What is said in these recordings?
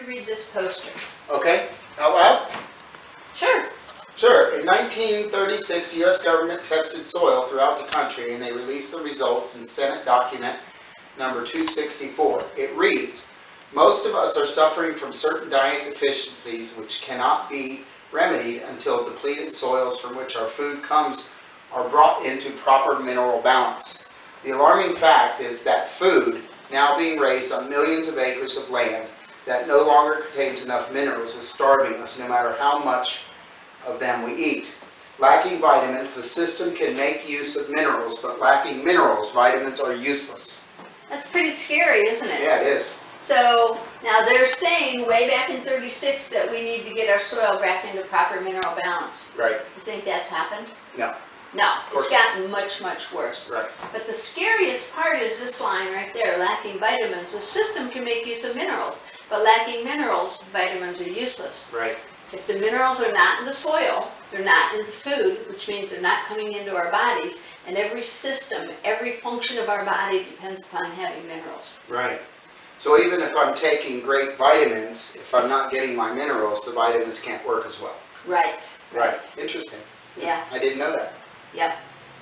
to read this poster. Okay. Out loud? Sure. Sure. In 1936, the U.S. government tested soil throughout the country, and they released the results in Senate document number 264. It reads, "Most of us are suffering from certain diet deficiencies which cannot be remedied until depleted soils from which our food comes are brought into proper mineral balance. The alarming fact is that food, now being raised on millions of acres of land that no longer contains enough minerals, is starving us no matter how much of them we eat. Lacking vitamins, the system can make use of minerals, but lacking minerals, vitamins are useless." That's pretty scary, isn't it? Yeah, it is. So now they're saying way back in 36 that we need to get our soil back into proper mineral balance. Right. You think that's happened? No. No, it's gotten much, much worse. Right. But the scariest part is this line right there, lacking vitamins. The system can make use of minerals, but lacking minerals, vitamins are useless. Right. If the minerals are not in the soil, they're not in the food, which means they're not coming into our bodies, and every system, every function of our body depends upon having minerals. Right. So even if I'm taking great vitamins, if I'm not getting my minerals, the vitamins can't work as well. Right. Right. Interesting. Yeah. I didn't know that. Yep.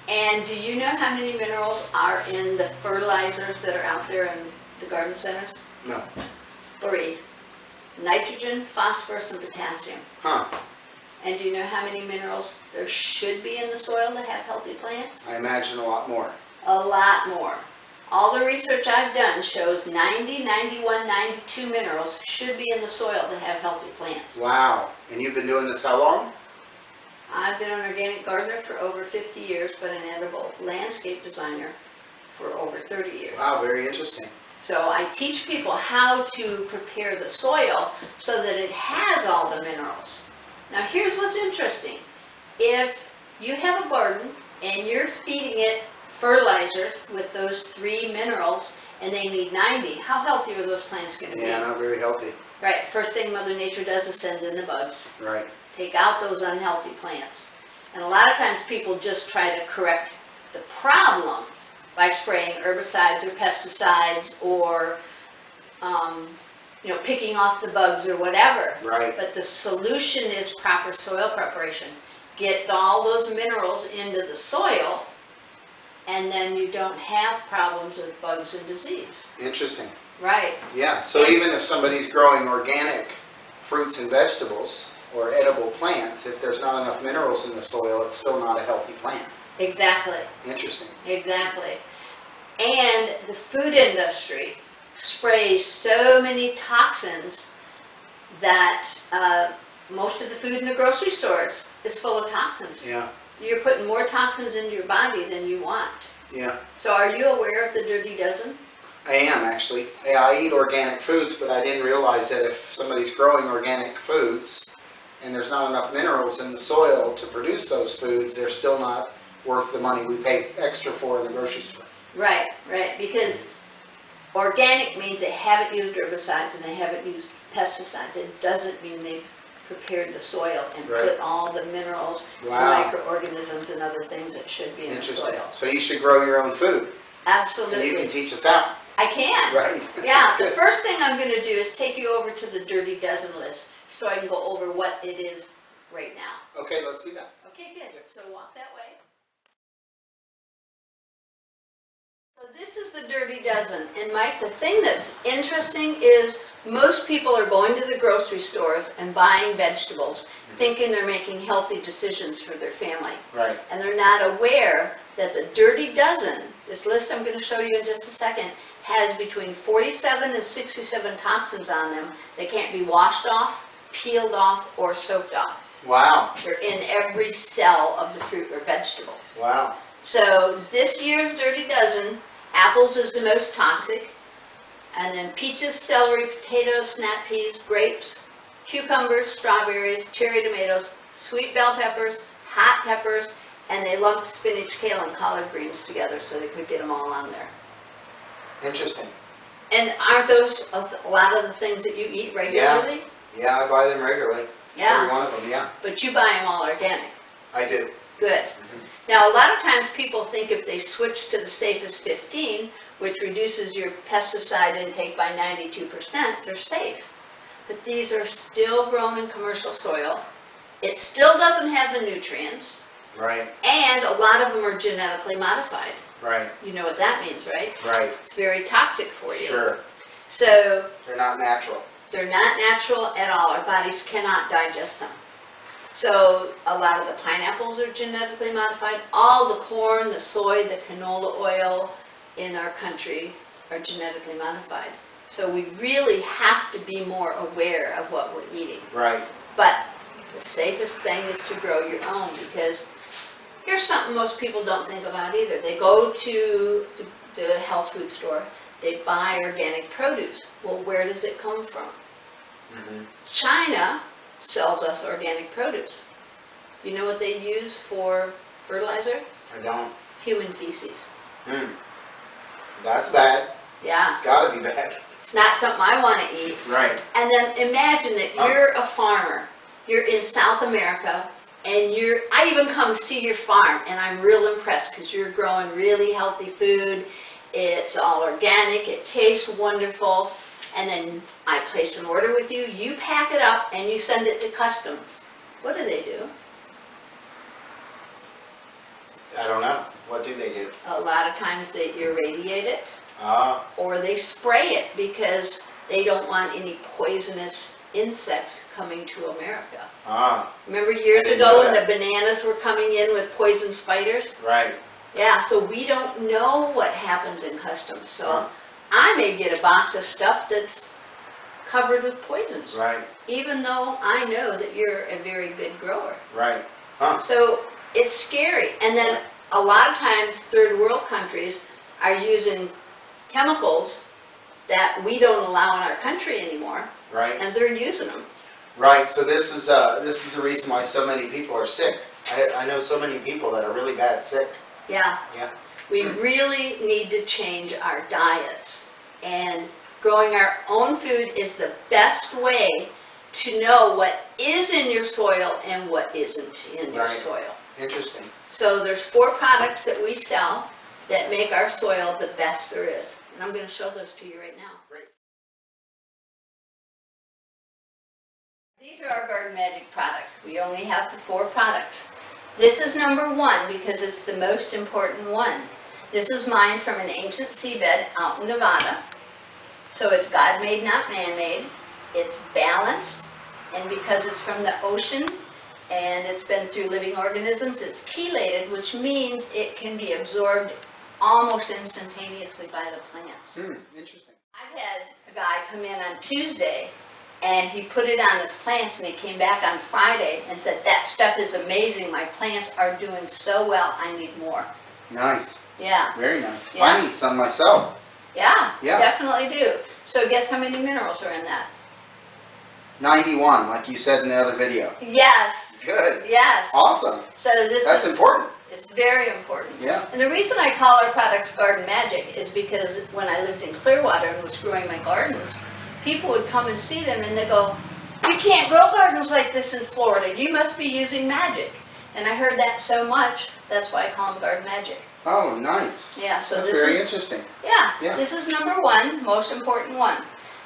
And do you know how many minerals are in the fertilizers that are out there in the garden centers? No. 3. Nitrogen, phosphorus, and potassium. Huh. And do you know how many minerals there should be in the soil to have healthy plants? I imagine a lot more. A lot more. All the research I've done shows 90, 91, 92 minerals should be in the soil to have healthy plants. Wow. And you've been doing this how long? I've been an organic gardener for over 50 years, but an edible landscape designer for over 30 years. Wow, very interesting. So I teach people how to prepare the soil so that it has all the minerals. Now here's what's interesting. If you have a garden and you're feeding it fertilizers with those 3 minerals and they need 90, how healthy are those plants going to be? Yeah, not very healthy. Right, first thing Mother Nature does is sends in the bugs. Right. Take out those unhealthy plants. And a lot of times people just try to correct the problem by spraying herbicides or pesticides or picking off the bugs or whatever. Right. But the solution is proper soil preparation. Get all those minerals into the soil, and then you don't have problems with bugs and disease. Interesting. Right. Yeah, so even if somebody's growing organic fruits and vegetables or edible plants, if there's not enough minerals in the soil, it's still not a healthy plant. Exactly. Interesting. Exactly. And the food industry sprays so many toxins that most of the food in the grocery stores is full of toxins. Yeah. You're putting more toxins into your body than you want. Yeah. So are you aware of the Dirty Dozen? I am, actually. Yeah, I eat organic foods, but I didn't realize that if somebody's growing organic foods and there's not enough minerals in the soil to produce those foods, they're still not worth the money we pay extra for in the grocery store. Right, right. Because organic means they haven't used herbicides and they haven't used pesticides. It doesn't mean they've prepared the soil and put all the minerals, microorganisms, and other things that should be in the soil. So you should grow your own food. Absolutely. And you can teach us how. I can. Right. Yeah. The first thing I'm going to do is take you over to the Dirty Dozen list so I can go over what it is right now. Okay, let's do that. Okay, good. So walk that way. So this is the Dirty Dozen. And Mike, the thing that's interesting is most people are going to the grocery stores and buying vegetables thinking they're making healthy decisions for their family. Right. And they're not aware that the Dirty Dozen, this list I'm going to show you in just a second, has between 47 and 67 toxins on them that can't be washed off, peeled off, or soaked off. Wow. They're in every cell of the fruit or vegetable. Wow. So this year's Dirty Dozen, apples is the most toxic, and then peaches, celery, potatoes, snap peas, grapes, cucumbers, strawberries, cherry tomatoes, sweet bell peppers, hot peppers, and they lumped spinach, kale, and collard greens together so they could get them all on there. Interesting. And aren't those a lot of the things that you eat regularly? Yeah, I buy them regularly. Yeah. Every one of them, yeah. But you buy them all organic. I do. Good. Now, a lot of times people think if they switch to the safest 15, which reduces your pesticide intake by 92%, they're safe. but these are still grown in commercial soil. It still doesn't have the nutrients. Right. And a lot of them are genetically modified. Right. You know what that means, right? Right. It's very toxic for you. Sure. So They're not natural. they're not natural at all. Our bodies cannot digest them. So a lot of the pineapples are genetically modified. All the corn, the soy, the canola oil in our country are genetically modified. So we really have to be more aware of what we're eating. Right. But the safest thing is to grow your own, because here's something most people don't think about either. They go to the health food store, they buy organic produce. Well, where does it come from? Mm-hmm. China sells us organic produce. You know what they use for fertilizer? I don't. Human feces. That's bad. Yeah. It's gotta be bad. It's not something I want to eat. Right. And then imagine that you're a farmer. You're in South America, and I even come see your farm, and I'm real impressed because you're growing really healthy food. It's all organic, it tastes wonderful, and then I place an order with you, you pack it up, and you send it to customs. What do they do? I don't know. What do they do? A lot of times they irradiate it, Ah. or they spray it because they don't want any poisonous insects coming to America. Ah. Remember years I didn't ago know when that. the bananas were coming in with poison spiders? Right. Yeah, so we don't know what happens in customs. So Huh. I may get a box of stuff that's covered with poisons, Right. even though I know that you're a very good grower. Right. Huh. So it's scary. And then a lot of times third world countries are using chemicals that we don't allow in our country anymore, Right. and they're using them. Right. So this is the reason why so many people are sick. I know so many people that are really bad sick. Yeah. Yeah. We really need to change our diets, and growing our own food is the best way to know what is in your soil and what isn't in your Right. soil. Interesting. So there's 4 products that we sell that make our soil the best there is, and I'm going to show those to you right now. Great. These are our Garden Magic products. We only have the 4 products. This is number 1 because it's the most important one. This is mine from an ancient seabed out in Nevada. So it's God-made, not man-made. It's balanced, and because it's from the ocean and it's been through living organisms, it's chelated, which means it can be absorbed almost instantaneously by the plants. Interesting. I've had a guy come in on Tuesday, and he put it on his plants, and he came back on Friday and said, that stuff is amazing, my plants are doing so well, I need more. Nice. Yeah. Very nice. Yeah. I need some myself. Yeah, Yeah. definitely do. So guess how many minerals are in that? 91, like you said in the other video. Yes. Good. Yes. Awesome. So this That's is important. It's very important. Yeah. And the reason I call our products Garden Magic is because when I lived in Clearwater and was growing my gardens, people would come and see them and they go, "You can't grow gardens like this in Florida. You must be using magic." And I heard that so much, that's why I call them Garden Magic. Oh, nice. Yeah, so That's this very is interesting. Yeah, Yeah. this is number 1, most important one.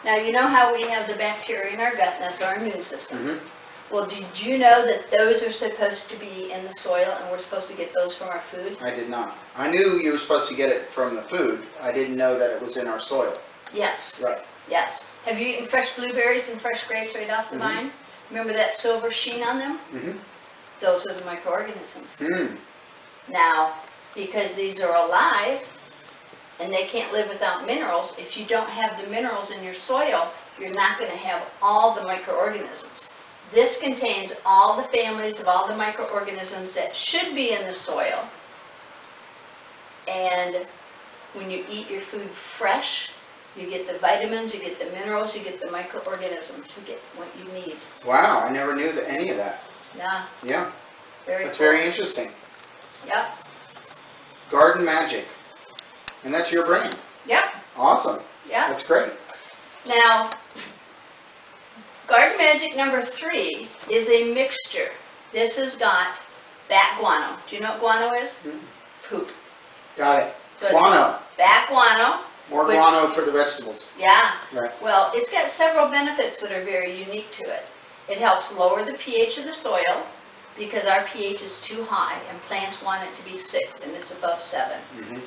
Now, you know how we have the bacteria in our gut, and that's our immune system. Mm-hmm. Well, did you know that those are supposed to be in the soil, and we're supposed to get those from our food? I did not. I knew you were supposed to get it from the food. I didn't know that it was in our soil. Yes. Right. Yes. Have you eaten fresh blueberries and fresh grapes right off the vine? Remember that silver sheen on them? Mm-hmm. Those are the microorganisms. Mm. Now, because these are alive, and they can't live without minerals, if you don't have the minerals in your soil, you're not going to have all the microorganisms. This contains all the families of all the microorganisms that should be in the soil. And when you eat your food fresh, you get the vitamins, you get the minerals, you get the microorganisms, you get what you need. Wow, I never knew any of that. Yeah, Yeah, very that's cool. very interesting. Yep, Garden Magic. And that's your brand. yep, Awesome. yep. That's great. Now, Garden Magic number 3 is a mixture. This has got bat guano. Do you know what guano is? Mm. Poop. Got it. So it's Guano. bat guano, More Which- guano for the vegetables. Yeah. Right. Well, it's got several benefits that are very unique to it. It helps lower the pH of the soil because our pH is too high and plants want it to be 6 and it's above 7. Mhm.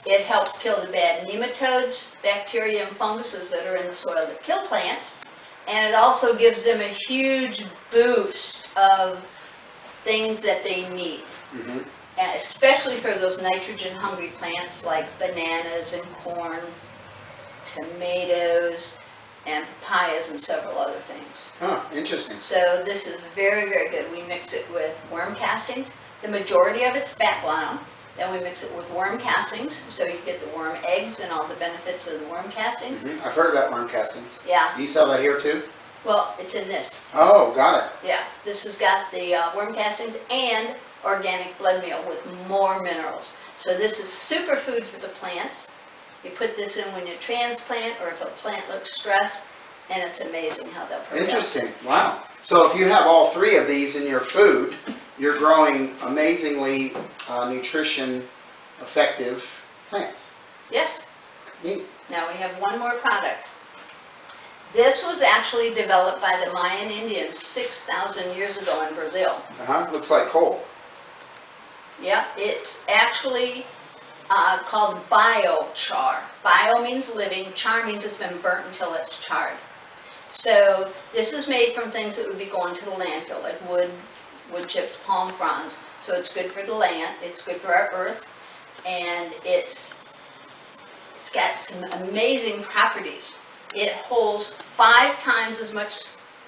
It helps kill the bad nematodes, bacteria, and funguses that are in the soil that kill plants. And it also gives them a huge boost of things that they need. Mhm. And especially for those nitrogen-hungry plants like bananas and corn, tomatoes, and papayas and several other things. Huh, interesting. So this is very, very good. We mix it with worm castings. The majority of it's bat guano. Then we mix it with worm castings, so you get the worm eggs and all the benefits of the worm castings. Mhm. I've heard about worm castings. Yeah, You sell that here too? well, it's in this. Oh, got it. Yeah, this has got the worm castings and organic blood meal with more minerals. So this is superfood for the plants. You put this in when you transplant or if a plant looks stressed, and it's amazing how they'll progress. Interesting. Wow. So if you have all 3 of these in your food, you're growing amazingly nutrition effective plants. Yes. Neat. Now we have one more product. This was actually developed by the Mayan Indians 6,000 years ago in Brazil. Looks like coal. Yep, it's actually called biochar. Bio means living, char means it's been burnt until it's charred. So this is made from things that would be going to the landfill, like wood chips, palm fronds. So it's good for the land, it's good for our earth, and it's got some amazing properties. It holds 5 times as much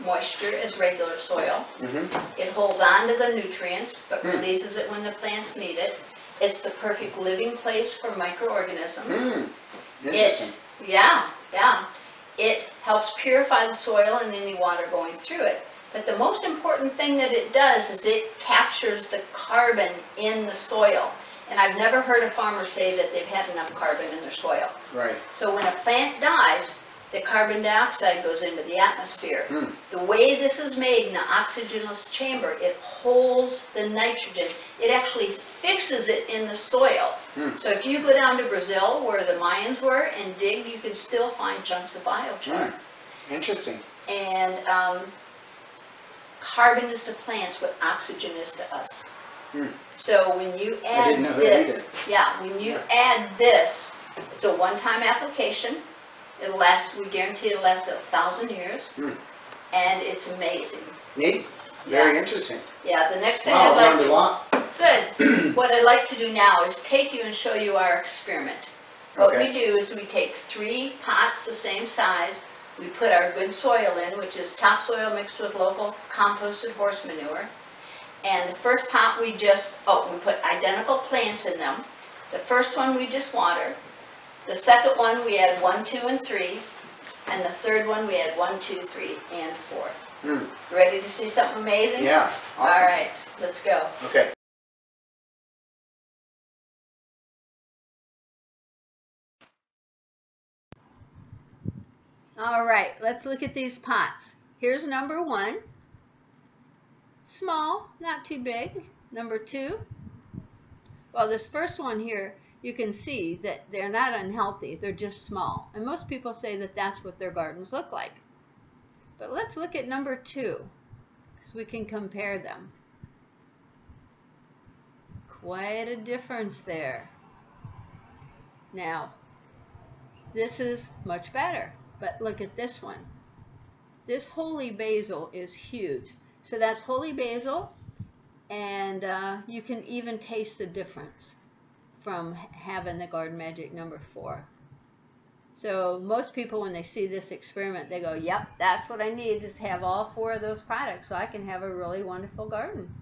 moisture as regular soil. Mm-hmm. It holds on to the nutrients, but releases it when the plants need it. It's the perfect living place for microorganisms. Interesting. Yeah. It helps purify the soil and any water going through it. But the most important thing that it does is it captures the carbon in the soil. And I've never heard a farmer say that they've had enough carbon in their soil. Right. So when a plant dies, the carbon dioxide goes into the atmosphere. The way this is made in an oxygenless chamber, it holds the nitrogen. It actually fixes it in the soil. So if you go down to Brazil, where the Mayans were, and dig, you can still find chunks of biochar. Interesting. And carbon is to plants what oxygen is to us. So when you add didn't know that this, when you add this, it's a one-time application. It'll last, we guarantee it'll last 1,000 years. And it's amazing. Neat. Very interesting. Yeah, the next thing Wow, I'd I like learned a lot. Good. What I'd like to do now is take you and show you our experiment. What Okay. we do is we take 3 pots the same size. We put our good soil in, which is topsoil mixed with local composted horse manure. And the first pot we put identical plants in them. The first one we just water. The second one we add 1, 2, and 3. And the third one we add 1, 2, 3, and 4. Ready to see something amazing? Yeah. Awesome. All right, let's go. Okay. All right, let's look at these pots. Here's number 1. Small, not too big. Number 2. Well, this first one here, you can see that they're not unhealthy. They're just small. And most people say that that's what their gardens look like. But let's look at number 2, so we can compare them. Quite a difference there. Now, this is much better. But look at this one. This holy basil is huge. So that's holy basil, and you can even taste the difference from having the Garden Magic number 4. So most people, when they see this experiment, they go, yep, that's what I need, just have all 4 of those products so I can have a really wonderful garden.